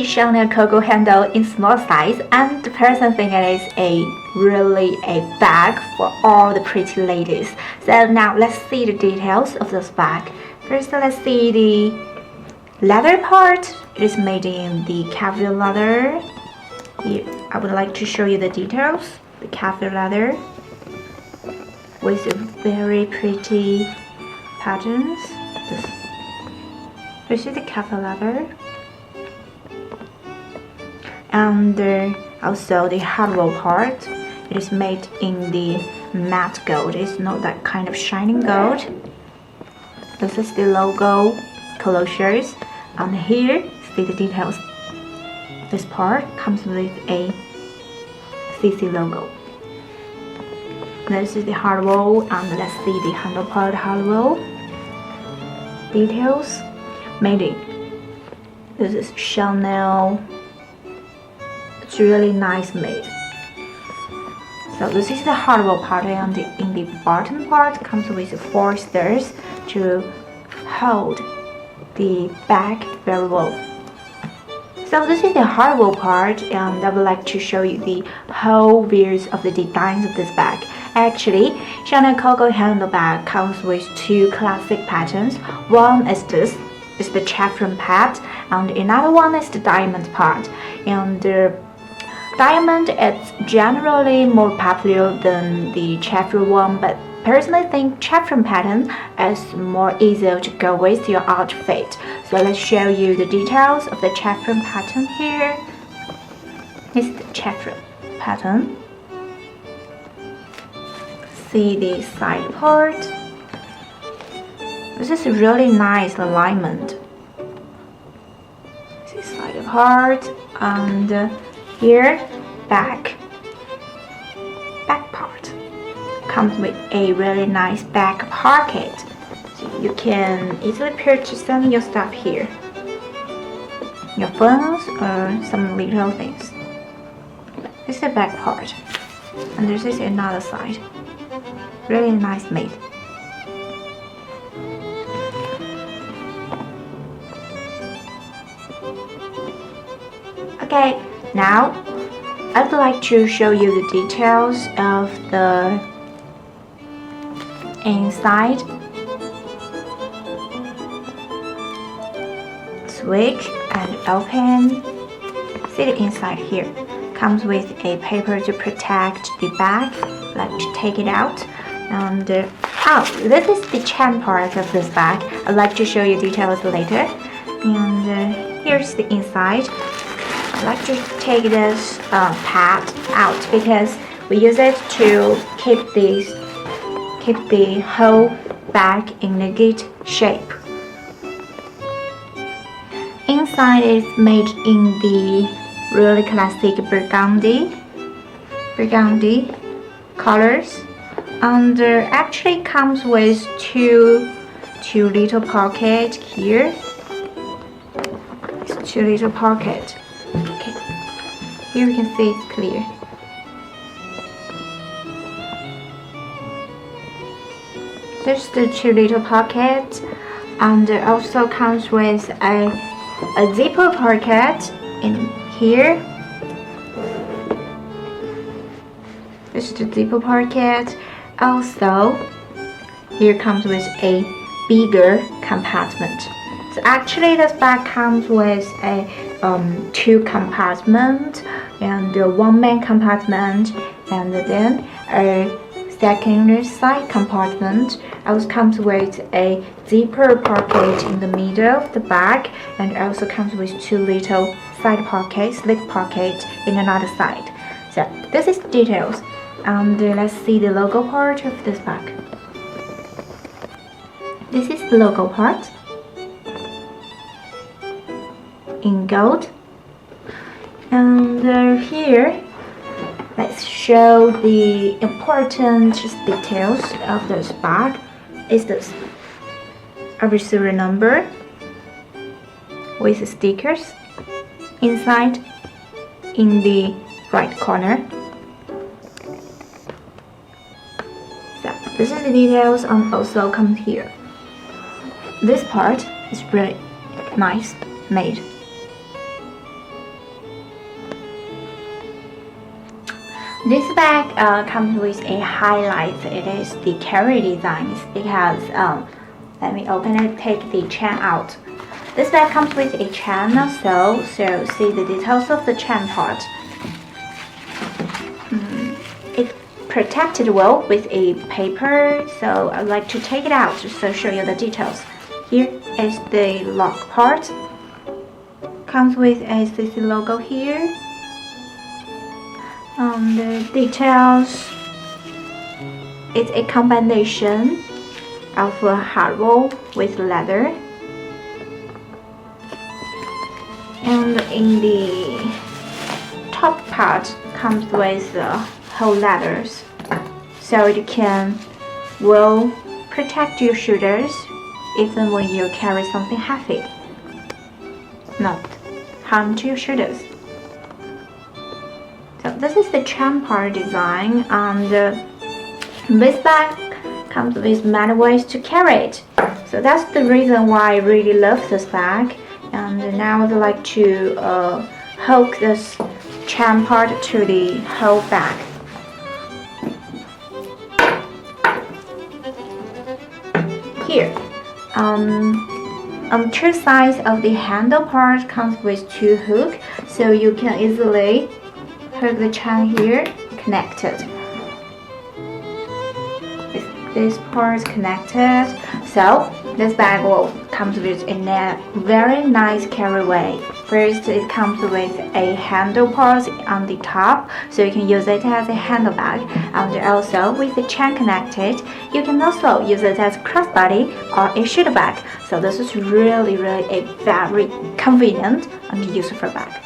Chanel Coco handle in small size, and the person think it is really a bag for all the pretty ladies. So now let's see the details of this bag. First, let's see the leather part. It is made in the caviar leather. Here, I would like to show you the details. The caviar leather with very pretty patterns. This is the caviar leather. And also the hardware part, it is made in the matte gold. It's not that kind of shining gold. This is the logo closures, and here see the details. This part comes with a CC logo. This is the hardware, and let's see the handle part hardware details. Made in. This is Chanel. It's really nice made. So this is the hardware part, and in the bottom part comes with 4 stars to hold the bag very well. So this is the hardware part, and I would like to show you the whole views of the designs of this bag. Actually, Chanel Coco handle bag comes with 2 classic patterns. One is this, is the chevron part, and another one is the diamond part. And diamond is generally more popular than the chevron one, but personally think chevron pattern is more easier to go with your outfit. So let's show you the details of the chevron pattern here. This is the chevron pattern. See the side part. This is a really nice alignment. This is side part, and here back part comes with a really nice back pocket, so you can easily purchase some of your stuff here, your phones or some little things. This is the back part, and this is another side. Really nice made. Okay, now I would like to show you the details of the inside. Switch and open. See the inside here. Comes with a paper to protect the bag. I'd like to take it out. And this is the chain part of this bag. I'd like to show you details later. And here's the inside. I like to take this pad out because we use it to keep the whole bag in a good shape. Inside is made in the really classic burgundy colors, and actually comes with two little pockets here. It's 2 little pockets. Okay, here you can see it's clear. There's the 2 little pockets, and also comes with a zipper pocket in here. This is the zipper pocket. Also, here comes with a bigger compartment. So actually this bag comes with a 2 compartments, and 1 main compartment, and then a second side compartment. Also comes with a zipper pocket in the middle of the bag, and also comes with 2 little side pockets, slip pocket in another side. So this is details, and let's see the logo part of this bag. This is the logo part in gold, and here let's show the important details of this bag. Is this a receiver number with stickers inside in the right corner. So this is the details, and also comes here. This part is really nice made. This bag comes with a highlight. It is the carry designs because let me open it, take the chain out. This bag comes with a chain also, so see the details of the chain part. It's protected well with a paper, so I'd like to take it out so show you the details. Here is the lock part. Comes with a CC logo here. The details, it's a combination of a hard roll with leather, and in the top part comes with whole leathers, so it can well protect your shoulders even when you carry something heavy, not harm to your shoulders. So this is the chain part design, and this bag comes with many ways to carry it. So that's the reason why I really love this bag. And now I'd like to hook this chain part to the whole bag. Here, on two sides of the handle part comes with two hooks, so you can easily hook the chain here, connected. This part is connected, so this bag will comes with a very nice carry way. First, it comes with a handle part on the top, so you can use it as a handbag, and also with the chain connected, you can also use it as a crossbody or a shoulder bag. So this is really a very convenient and useful bag.